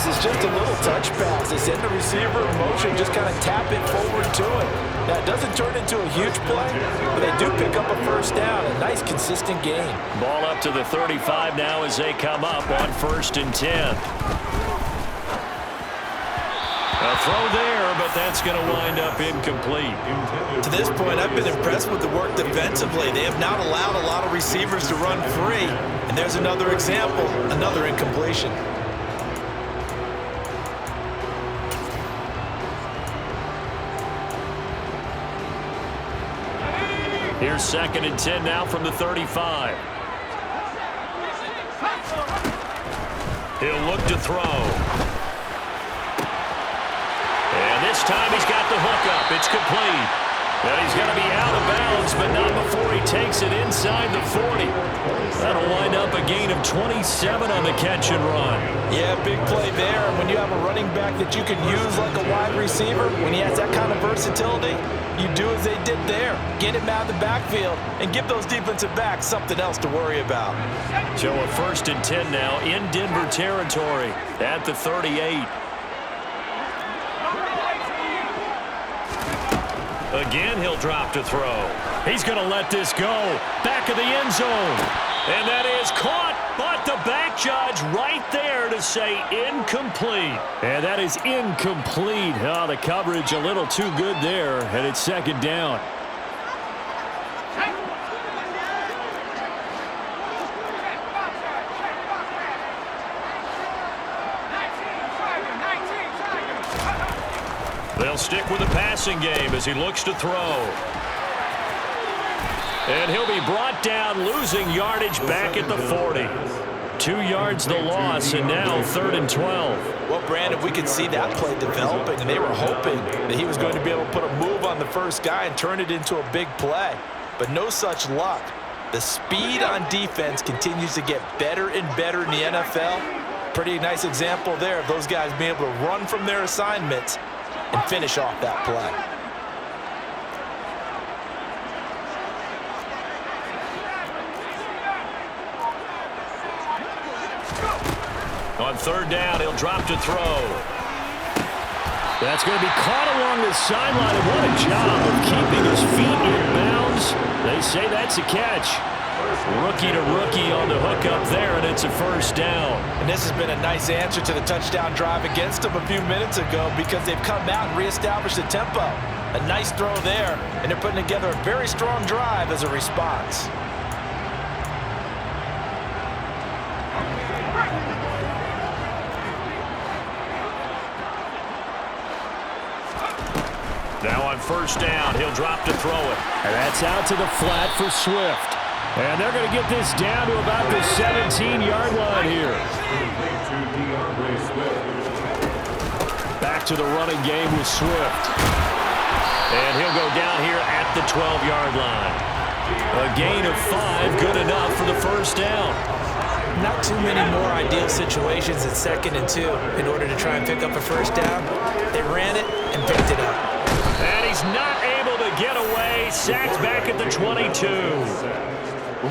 pass is just a little touch pass. They send the receiver in motion, just kind of tap it forward to it. Now, it doesn't turn into a huge play, but they do pick up a first down. A nice, consistent gain. Ball up to the 35 now as they come up on 1st and 10. A throw there, but that's going to wind up incomplete. To this point, I've been impressed with the work defensively. They have not allowed a lot of receivers to run free. And there's another example, another incompletion. Here's 2nd and 10 now from the 35. He'll look to throw. And this time he's got the hook up. It's complete. And he's going to be out of bounds, but not before he takes it inside the 40. That'll wind up a gain of 27 on the catch and run. Yeah, big play there. When you have a running back that you can use like a wide receiver, when he has that kind of versatility, you do as they did there. Get him out of the backfield and give those defensive backs something else to worry about. So a 1st and 10 now in Denver territory at the 38. Again, he'll drop to throw. He's going to let this go. Back of the end zone. And that is caught, but the back judge right there to say incomplete. And that is incomplete. Oh, the coverage a little too good there, and it's 2nd down. They'll stick with the passing game as he looks to throw. And he'll be brought down, losing yardage back at the 40. 2 yards the loss, and now 3rd and 12. Well, Brandon, we could see that play developing, and they were hoping that he was going to be able to put a move on the first guy and turn it into a big play. But no such luck. The speed on defense continues to get better and better in the NFL. Pretty nice example there of those guys being able to run from their assignments and finish off that play. On 3rd down, he'll drop to throw. That's going to be caught along the sideline, and what a job of keeping his feet in bounds. They say that's a catch. Rookie to rookie on the hook up there, and it's a 1st down. And this has been a nice answer to the touchdown drive against them a few minutes ago because they've come out and reestablished the tempo. A nice throw there, and they're putting together a very strong drive as a response. Now on 1st down, he'll drop to throw it. And that's out to the flat for Swift. And they're going to get this down to about the 17-yard line here. Back to the running game with Swift. And he'll go down here at the 12-yard line. A gain of 5, good enough for the 1st down. Not too many more ideal situations at 2nd and 2 in order to try and pick up a 1st down. They ran it and picked it up. And he's not able to get away. Sacked back at the 22.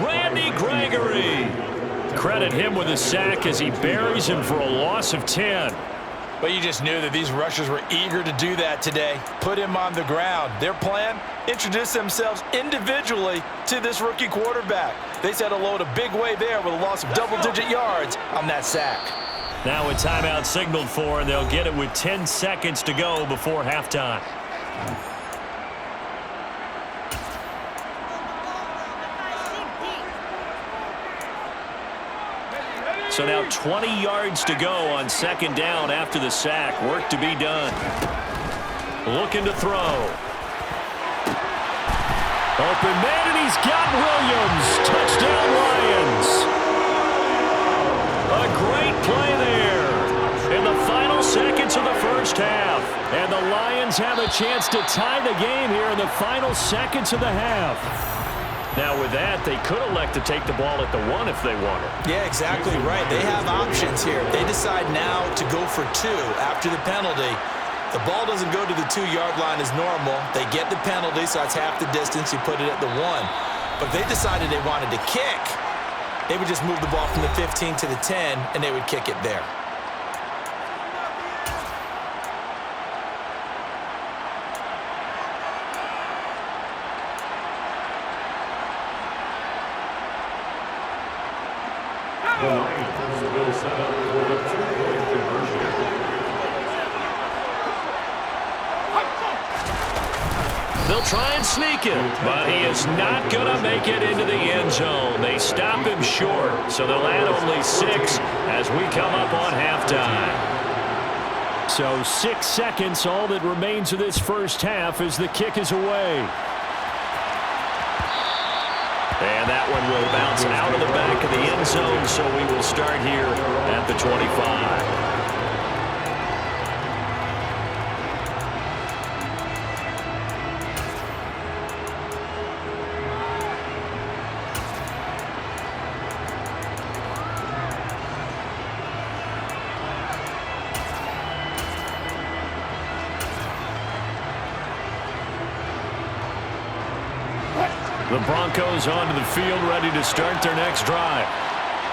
Randy Gregory. Credit him with a sack as he buries him for a loss of 10. But you just knew that these rushers were eager to do that today. Put him on the ground. Their plan, introduce themselves individually to this rookie quarterback. They said hello in a big way there with a loss of double-digit yards on that sack. Now a timeout signaled for, and they'll get it with 10 seconds to go before halftime. So now 20 yards to go on 2nd down after the sack. Work to be done. Looking to throw. Open man, and he's got Williams. Touchdown Lions. A great play there in the final seconds of the 1st half. And the Lions have a chance to tie the game here in the final seconds of the half. Now with that, they could elect to take the ball at the 1 if they wanted. Yeah, exactly right. They have options here. They decide now to go for 2 after the penalty. The ball doesn't go to the 2-yard line as normal. They get the penalty, so that's half the distance. You put it at the 1. But they decided they wanted to kick. They would just move the ball from the 15 to the 10, and they would kick it there. will set up for the two-point conversion. They'll try and sneak it, but he is not going to make it into the end zone. They stop him short, so they'll add only 6 as we come up on halftime. So 6 seconds, all that remains of this first half as the kick is away. And that one will bounce out of the back of the end zone, so we will start here at the 25. The Broncos onto the field, ready to start their next drive.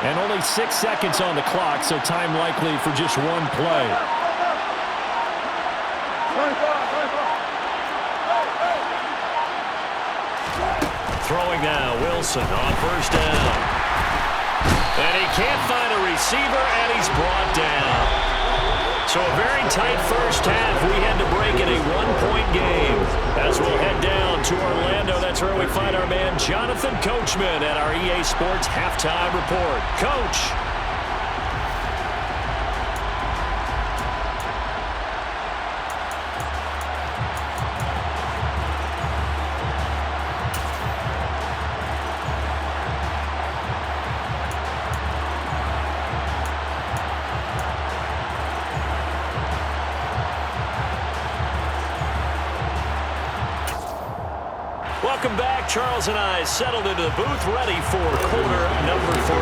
And only 6 seconds on the clock, so time likely for just one play. Throwing now, Wilson on first down. And he can't find a receiver, and he's brought down. So a very tight first half. We had to break in a one-point game. As we'll head down to Orlando, that's where we find our man Jonathan Coachman at our EA Sports Halftime Report. Coach. Welcome back. Charles and I settled into the booth, ready for quarter number 3.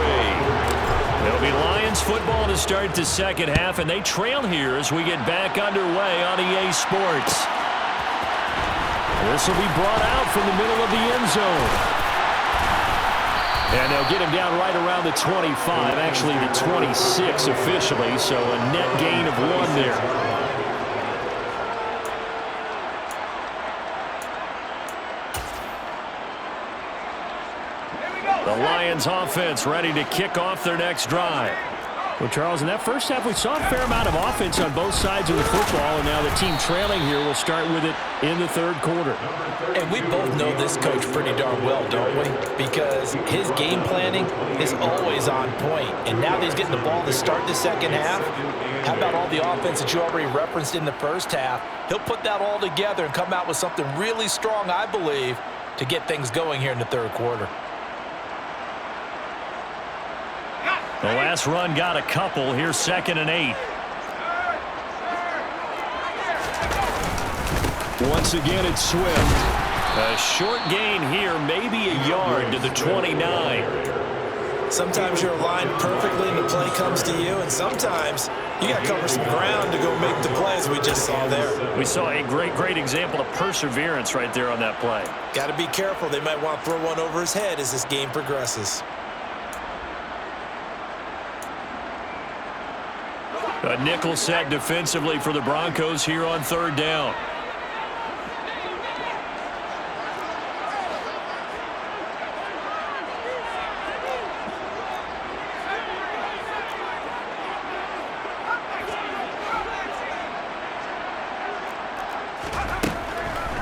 It'll be Lions football to start the second half, and they trail here as we get back underway on EA Sports. This will be brought out from the middle of the end zone. And they'll get him down right around the 25, actually the 26 officially, so a net gain of 1 there. The Lions offense ready to kick off their next drive. Well, Charles, in that first half, we saw a fair amount of offense on both sides of the football, and now the team trailing here will start with it in the third quarter. And we both know this coach pretty darn well, don't we? Because his game planning is always on point. And now that he's getting the ball to start the second half, how about all the offense that you already referenced in the first half? He'll put that all together and come out with something really strong, I believe, to get things going here in the third quarter. The last run got a couple. Here's 2nd and 8. Once again, it's Swift. A short gain here, maybe a yard to the 29. Sometimes you're aligned perfectly and the play comes to you, and sometimes you got to cover some ground to go make the plays we just saw there. We saw a great example of perseverance right there on that play. Got to be careful. They might want to throw one over his head as this game progresses. A nickel set defensively for the Broncos here on third down.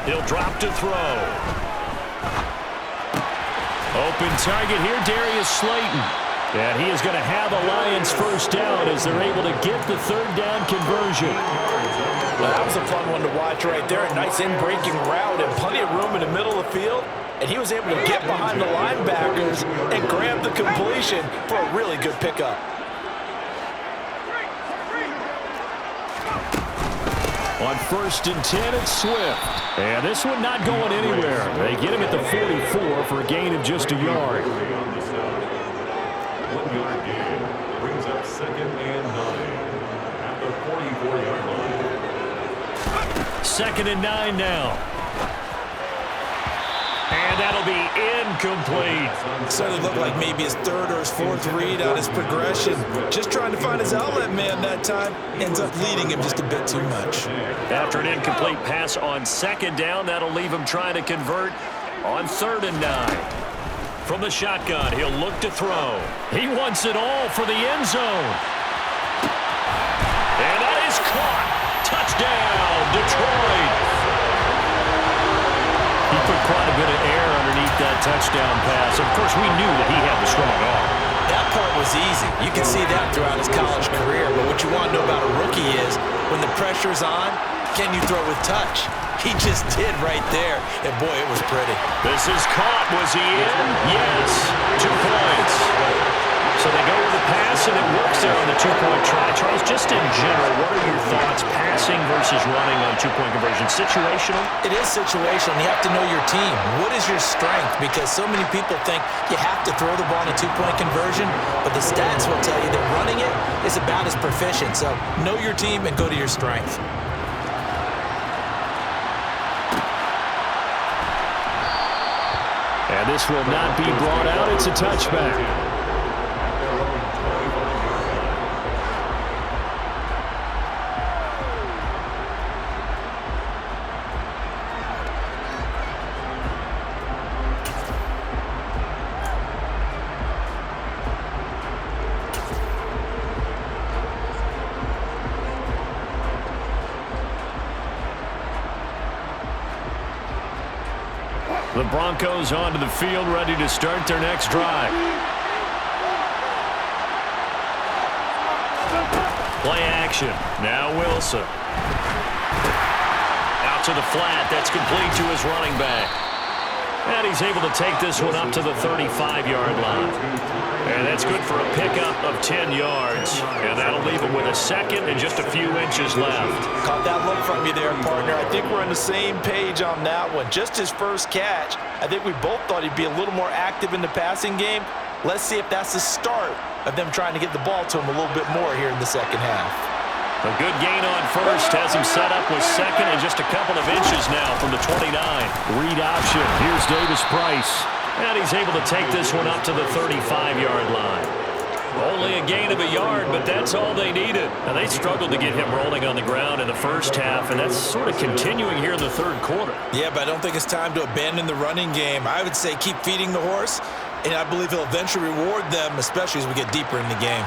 He'll drop to throw. Open target here, Darius Slayton. And he is going to have a Lions first down as they're able to get the third down conversion. Well, that was a fun one to watch right there. A nice in-breaking route and plenty of room in the middle of the field. And he was able to get behind the linebackers and grab the completion for a really good pickup. On 1st and 10, it's Swift. And this one not going anywhere. They get him at the 44 for a gain of just a yard. 1 yard gain brings up 2nd and 9 at the 44-yard line. 2nd and 9 now. And that'll be incomplete. Certainly looked like maybe his 3rd or his 4th read on his progression. Just trying to find his outlet man that time. Ends up leading him just a bit too much. After an incomplete pass on 2nd down, that'll leave him trying to convert on 3rd and 9. From the shotgun, he'll look to throw. He wants it all for the end zone. And that is caught. Touchdown, Detroit. He put quite a bit of air underneath that touchdown pass. Of course, we knew that he had the strong arm. That part was easy. You can see that throughout his college career. But what you want to know about a rookie is when the pressure's on, can you throw with touch? He just did right there. And, boy, it was pretty. This is caught. Was he in? Yes. 2 points. So they go with the pass, and it works there on the two-point try. Charles, just in general, what are your thoughts, passing versus running on two-point conversion? Situational? It is situational. You have to know your team. What is your strength? Because so many people think you have to throw the ball in a two-point conversion, but the stats will tell you that running it is about as proficient. So know your team and go to your strength. And this will not be brought out. It's a touchback. The Broncos onto the field, ready to start their next drive. Play action. Now Wilson. Out to the flat. That's complete to his running back. And he's able to take this one up to the 35-yard line. And that's good for a pickup of 10 yards. And that'll leave him with a second and just a few inches left. Caught that look from you there, partner. I think we're on the same page on that one. Just his first catch. I think we both thought he'd be a little more active in the passing game. Let's see if that's the start of them trying to get the ball to him a little bit more here in the second half. A good gain on first has him set up with second and just a couple of inches now from the 29. Read option. Here's Davis Price. And he's able to take this one up to the 35-yard line. Only a gain of a yard, but that's all they needed. And they struggled to get him rolling on the ground in the first half, and that's sort of continuing here in the third quarter. Yeah, but I don't think it's time to abandon the running game. I would say keep feeding the horse, and I believe he'll eventually reward them, especially as we get deeper in the game.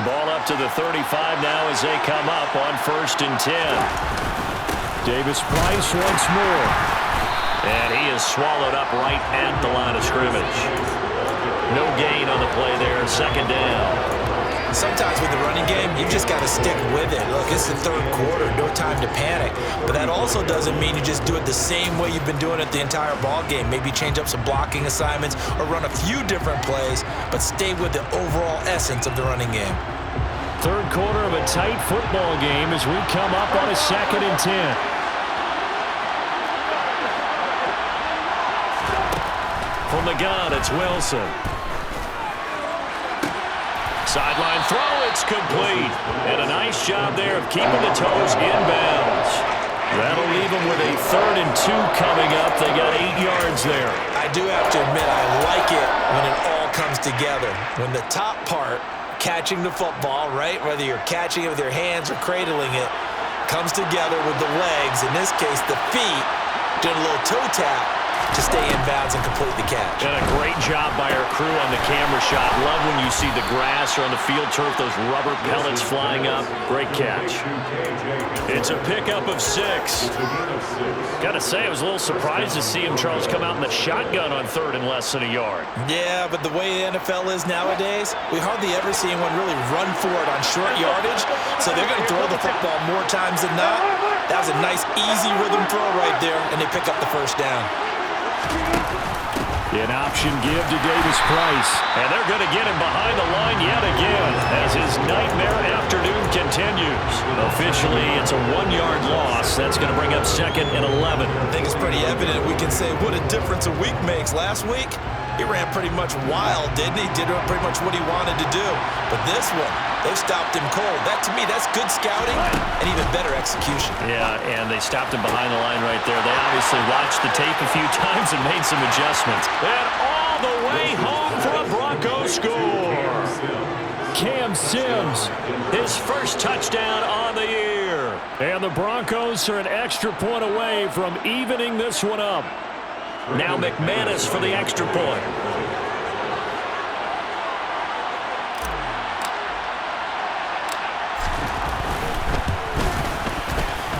Ball up to the 35 now as they come up on 1st and 10. Davis Price once more. And he is swallowed up right at the line of scrimmage. No gain on the play there, second down. Sometimes with the running game, you just got to stick with it. Look, it's the third quarter, no time to panic. But that also doesn't mean you just do it the same way you've been doing it the entire ball game. Maybe change up some blocking assignments or run a few different plays, but stay with the overall essence of the running game. Third quarter of a tight football game as we come up on a 2nd and 10. From the gun, it's Wilson. Sideline throw, it's complete. And a nice job there of keeping the toes inbounds. That'll leave them with a 3rd and 2 coming up. They got 8 yards there. I do have to admit, I like it when it all comes together. When the top part, catching the football, right, whether you're catching it with your hands or cradling it, comes together with the legs, in this case the feet, doing a little toe tap to stay in bounds and complete the catch. And a great job by our crew on the camera shot. Love when you see the grass or on the field turf, those rubber pellets flying up. Great catch. It's a pickup of 6. Got to say, I was a little surprised to see him, Charles, come out in the shotgun on 3rd and less than a yard. Yeah, but the way the NFL is nowadays, we hardly ever see anyone really run for it on short yardage, so they're going to throw the football more times than not. That was a nice, easy rhythm throw right there, and they pick up the first down. An option give to Davis Price. And they're going to get him behind the line yet again as his nightmare afternoon continues. Officially, it's a 1-yard loss. That's going to bring up 2nd and 11. I think it's pretty evident we can say what a difference a week makes. Last week, he ran pretty much wild, didn't he? Did pretty much what he wanted to do. But this one, they've stopped him cold. That, to me, that's good scouting and even better execution. Yeah, and they stopped him behind the line right there. They obviously watched the tape a few times and made some adjustments. And all the way home for a Bronco score. Cam Sims, his first touchdown on the year. And the Broncos are an extra point away from evening this one up. Now McManus for the extra point.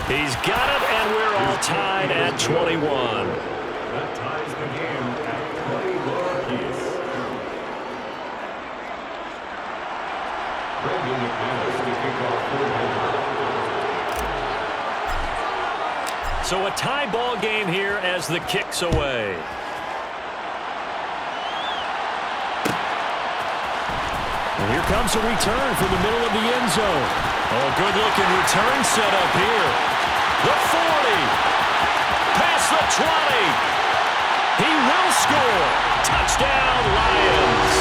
He's got it, and we're all tied at 21. That ties the game at 21 apiece. Brandon McManus to kick off for Denver. So a tie ball game here as the kick's away. And here comes a return from the middle of the end zone. Oh, good-looking return set up here. The 40. Past the 20. He will score. Touchdown, Lions.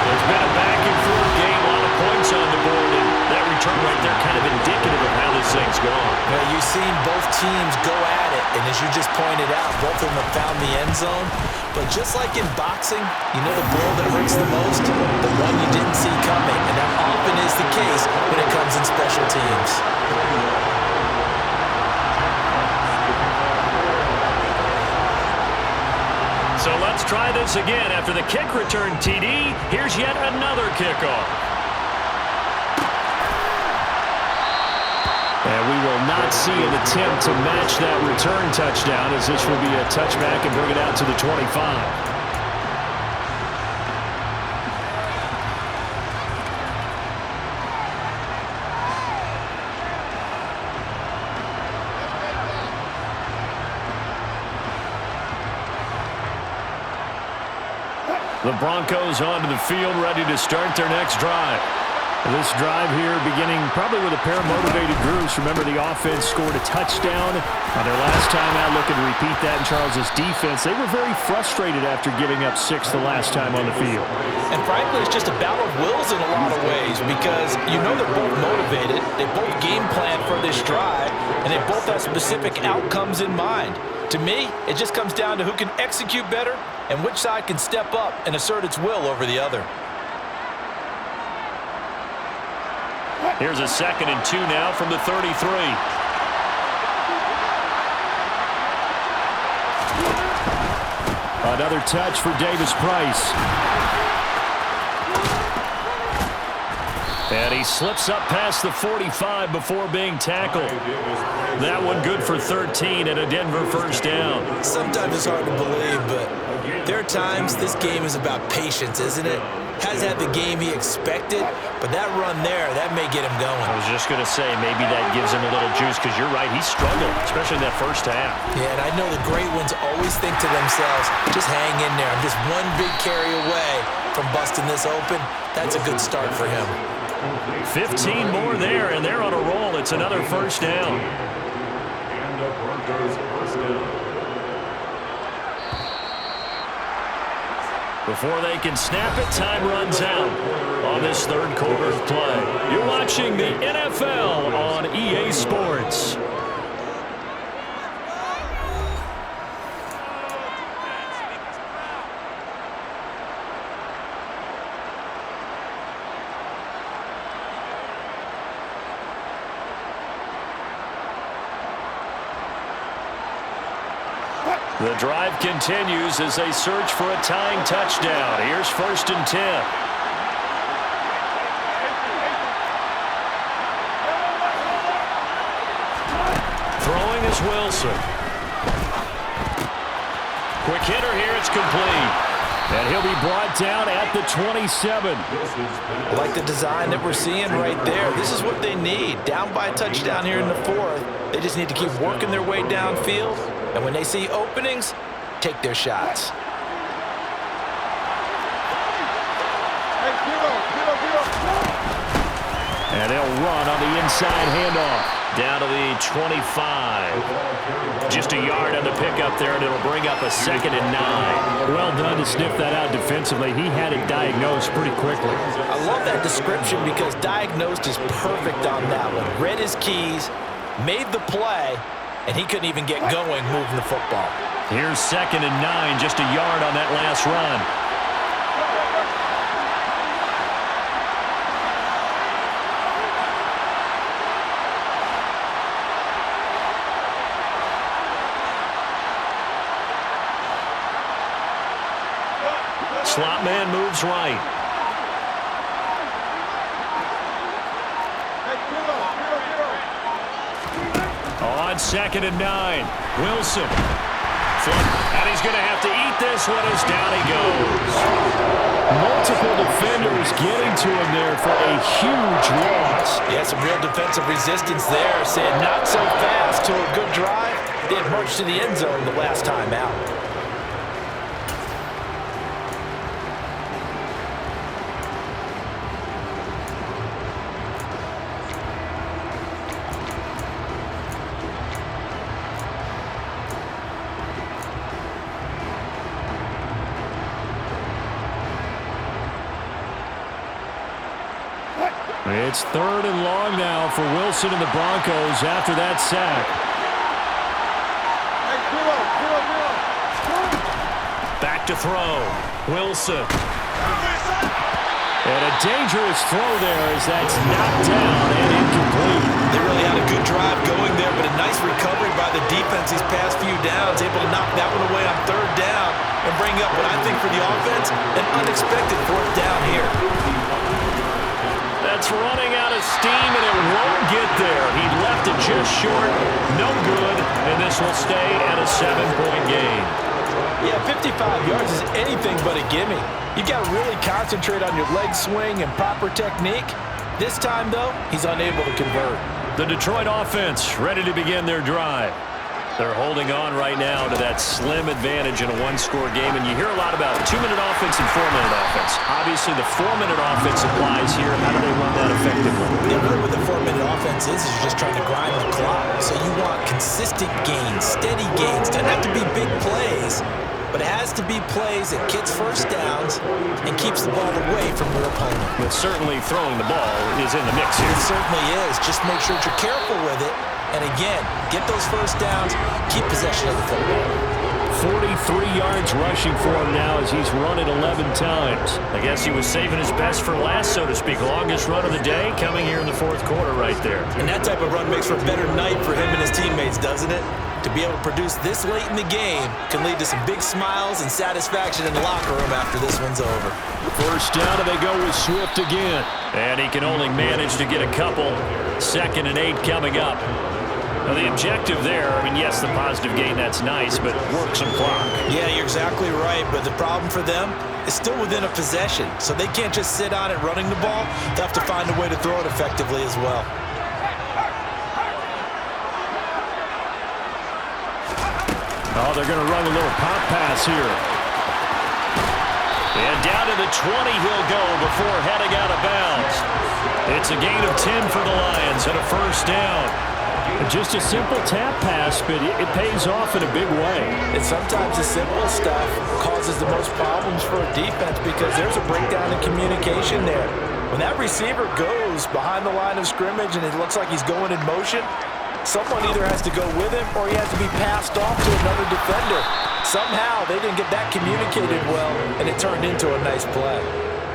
It's been a back-and-forth game. A lot of points on the board. And that return right there kind of indicative of how this thing's gone. Well, you've seen both teams go at it. And as you just pointed out, both of them have found the end zone. But just like in boxing, you know the blow that hurts the most? The one you didn't see coming. And that often is the case when it comes in special teams. So let's try this again. After the kick return TD, here's yet another kickoff. And we will not see an attempt to match that return touchdown, as this will be a touchback and bring it out to the 25. The Broncos onto the field, ready to start their next drive. This drive here beginning probably with a pair of motivated groups. Remember, the offense scored a touchdown on their last time out, looking to repeat that in Charles' defense. They were very frustrated after giving up 6 the last time on the field. And frankly, it's just a battle of wills in a lot of ways because you know they're both motivated. They both game plan for this drive, and they both have specific outcomes in mind. To me, it just comes down to who can execute better and which side can step up and assert its will over the other. Here's a 2nd and 2 now from the 33. Another touch for Davis Price. And he slips up past the 45 before being tackled. That one good for 13 and a Denver first down. Sometimes it's hard to believe, but there are times this game is about patience, isn't it? Has had the game he expected, but that run there, that may get him going. I was just going to say, maybe that gives him a little juice, because you're right, he struggled, especially in that first half. Yeah, and I know the great ones always think to themselves, just hang in there. I'm just one big carry away from busting this open. That's a good start for him. 15 more there, and they're on a roll. It's another first down. And the Broncos first down. Before they can snap it, time runs out on this third quarter of play. You're watching the NFL on EA Sports. The drive continues as they search for a tying touchdown. Here's 1st and 10. Throwing is Wilson. Quick hitter here, it's complete. And he'll be brought down at the 27. I like the design that we're seeing right there. This is what they need. Down by a touchdown here in the 4th. They just need to keep working their way downfield. And when they see openings, take their shots. And they'll run on the inside handoff. Down to the 25. Just a yard on the pickup there, and it'll bring up a 2nd and 9. Well done to sniff that out defensively. He had it diagnosed pretty quickly. I love that description because diagnosed is perfect on that one. Read his keys, made the play, and he couldn't even get going moving the football. Here's 2nd and 9, just a yard on that last run. Slot man moves right. on 2nd and 9. Wilson. And he's going to have to eat this one as down he goes. Multiple defenders getting to him there for a huge loss. Yeah, some real defensive resistance there. Saying not so fast to a good drive. They had marched to the end zone the last time out. It's 3rd and long now for Wilson and the Broncos after that sack. Back to throw. Wilson. And a dangerous throw there as that's knocked down and incomplete. They really had a good drive going there, but a nice recovery by the defense these past few downs, able to knock that one away on 3rd down and bring up what I think for the offense, an unexpected 4th down here. That's running out of steam, and it won't get there. He left it just short. No good, and this will stay at a 7-point game. Yeah, 55 yards is anything but a gimme. You've got to really concentrate on your leg swing and proper technique. This time, though, he's unable to convert. The Detroit offense ready to begin their drive. They're holding on right now to that slim advantage in a one-score game, and you hear a lot about 2-minute offense and 4-minute offense. Obviously, the 4-minute offense applies here. How do they run that effectively? Yeah, really what the 4-minute offense is you're just trying to grind the clock. So you want consistent gains, steady gains. Doesn't have to be big plays, but it has to be plays that gets first downs and keeps the ball away from your opponent. But certainly throwing the ball is in the mix here. It certainly is. Just make sure that you're careful with it. And again, get those first downs, keep possession of the football. 43 yards rushing for him now as he's run it 11 times. I guess he was saving his best for last, so to speak. Longest run of the day coming here in the 4th quarter right there. And that type of run makes for a better night for him and his teammates, doesn't it? To be able to produce this late in the game can lead to some big smiles and satisfaction in the locker room after this one's over. 1st down, and they go with Swift again. And he can only manage to get a couple. 2nd and 8 coming up. Now, the objective there, I mean, yes, the positive gain, that's nice, but work some clock. Yeah, you're exactly right, but the problem for them is still within a possession, so they can't just sit on it running the ball. They have to find a way to throw it effectively as well. Oh, they're going to run a little pop pass here. And down to the 20 he'll go before heading out of bounds. It's a gain of 10 for the Lions and a 1st down. Just a simple tap pass, but it pays off in a big way. And sometimes the simple stuff causes the most problems for a defense because there's a breakdown in communication there. When that receiver goes behind the line of scrimmage and it looks like he's going in motion, someone either has to go with him or he has to be passed off to another defender. Somehow they didn't get that communicated well, and it turned into a nice play.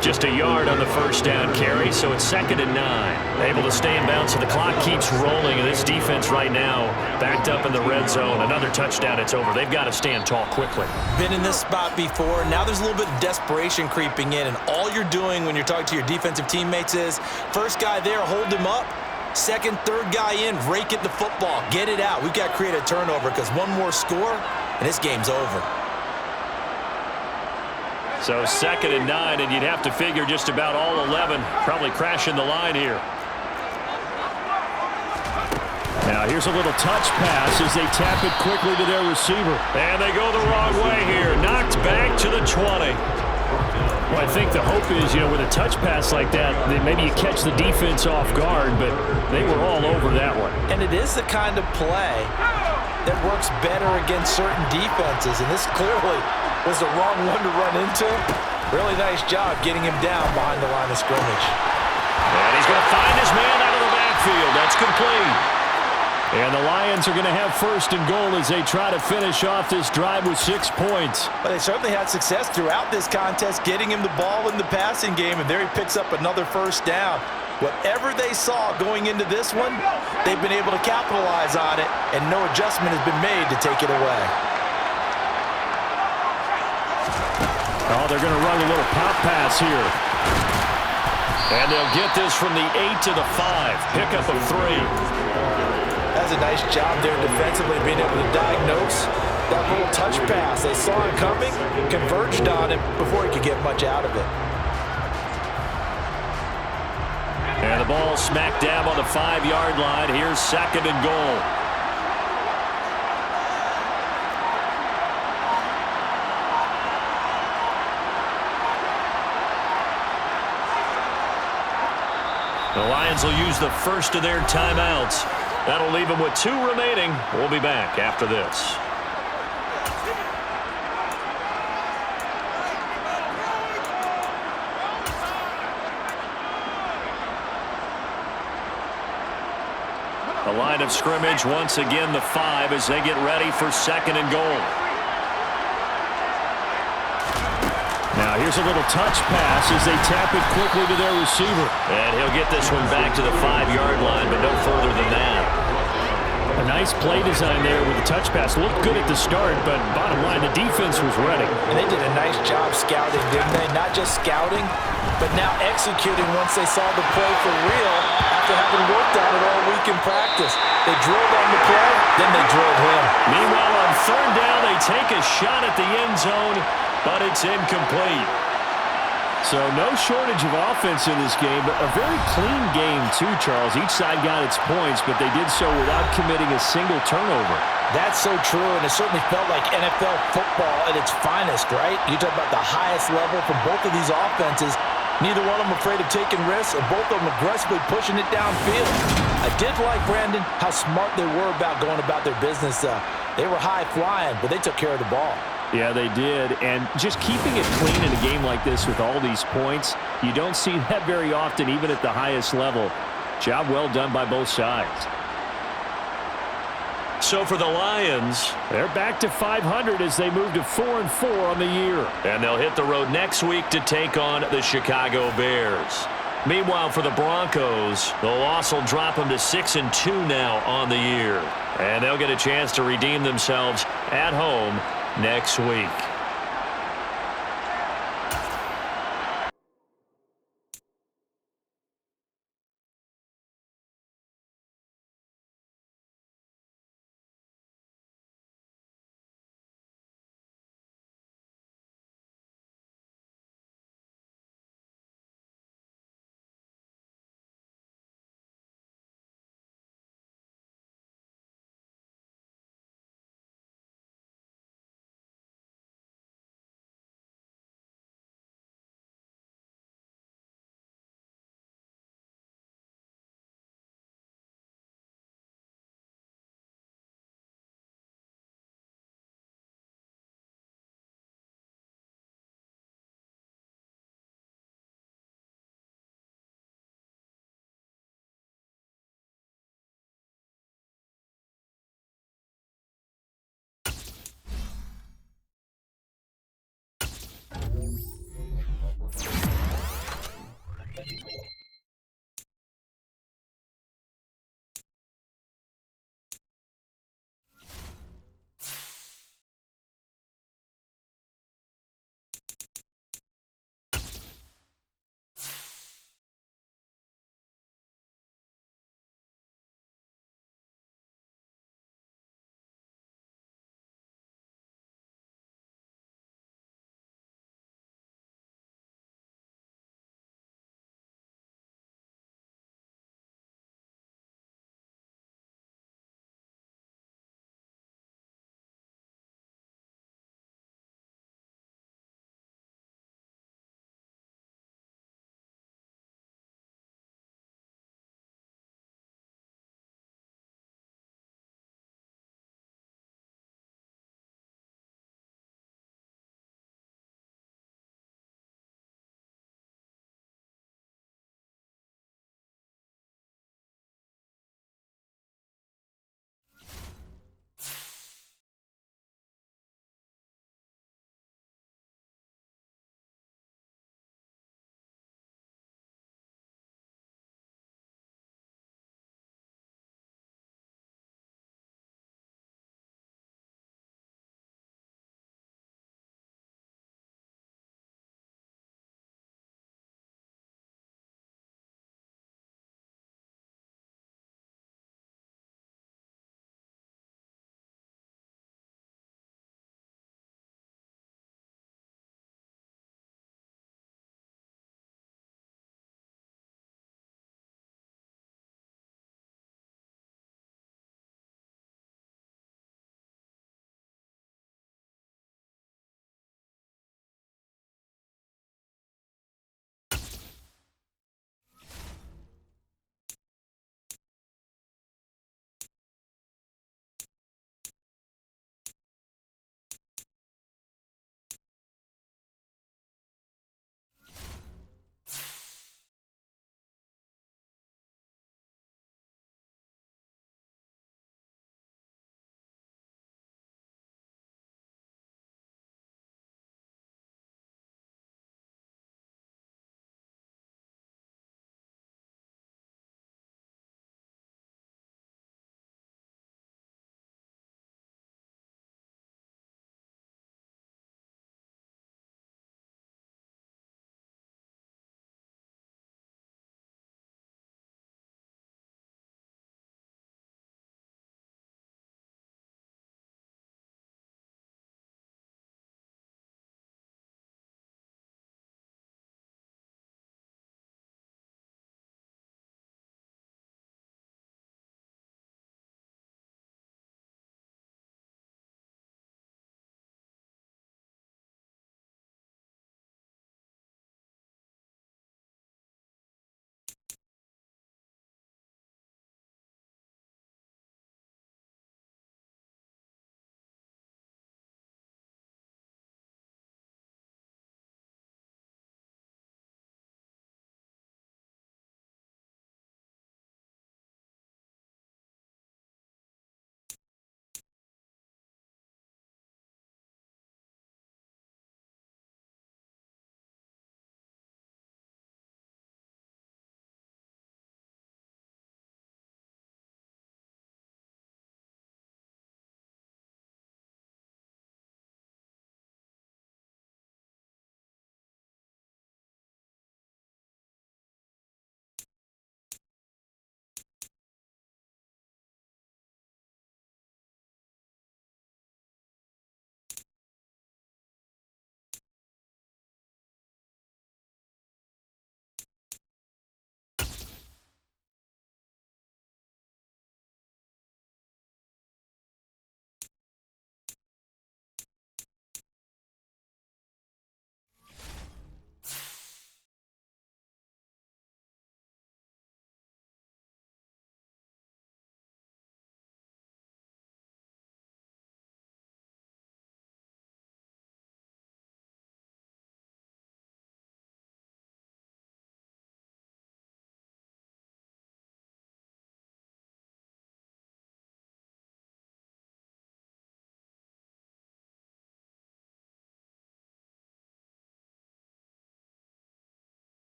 Just a yard on the 1st down carry, so it's 2nd and 9. Able to stay in bounds, so the clock keeps rolling, and this defense right now backed up in the red zone. Another touchdown, it's over. They've got to stand tall quickly. Been in this spot before. Now there's a little bit of desperation creeping in, and all you're doing when you're talking to your defensive teammates is, first guy there, hold him up. 2nd, 3rd guy in, rake at the football. Get it out. We've got to create a turnover because one more score, and this game's over. So 2nd and 9, and you'd have to figure just about all 11 probably crashing the line here. Now here's a little touch pass as they tap it quickly to their receiver. And they go the wrong way here. Knocked back to the 20. Well, I think the hope is, with a touch pass like that, that maybe you catch the defense off guard, but they were all over that one. And it is the kind of play that works better against certain defenses, and this clearly was the wrong one to run into. Really nice job getting him down behind the line of scrimmage. And he's going to find his man out of the backfield. That's complete. And the Lions are going to have 1st and goal as they try to finish off this drive with 6 points. But they certainly had success throughout this contest, getting him the ball in the passing game, and there he picks up another 1st down. Whatever they saw going into this one, they've been able to capitalize on it, and no adjustment has been made to take it away. Oh, they're going to run a little pop pass here. And they'll get this from the 8 to the 5. Pickup of 3. As does a nice job there defensively, being able to diagnose that little touch pass. They saw it coming, converged on him before he could get much out of it. And the ball smack dab on the 5-yard line. Here's 2nd and goal. The Lions will use the first of their timeouts. That'll leave them with 2 remaining. We'll be back after this. The line of scrimmage once again the 5 as they get ready for 2nd and goal. Now here's a little touch pass as they tap it quickly to their receiver. And he'll get this one back to the 5-yard line, but no further than that. A nice play design there with the touch pass. Looked good at the start, but bottom line, the defense was ready. And they did a nice job scouting, didn't they? Not just scouting, but now executing once they saw the play for real after having worked on it all week in practice. They drilled on the play, then they drilled him. Meanwhile, on 3rd down, they take a shot at the end zone, but it's incomplete. So no shortage of offense in this game, but a very clean game too, Charles. Each side got its points, but they did so without committing a single turnover. That's so true, and it certainly felt like NFL football at its finest, right? You talk about the highest level from both of these offenses. Neither one of them afraid of taking risks, and both of them aggressively pushing it downfield. I did like, Brandon, how smart they were about going about their business. They were high flying, but they took care of the ball. Yeah, they did, and just keeping it clean in a game like this with all these points, you don't see that very often, even at the highest level. Job well done by both sides. So for the Lions, they're back to 500 as they move to 4-4 on the year. And they'll hit the road next week to take on the Chicago Bears. Meanwhile, for the Broncos, the loss will drop them to 6-2 now on the year. And they'll get a chance to redeem themselves at home next week.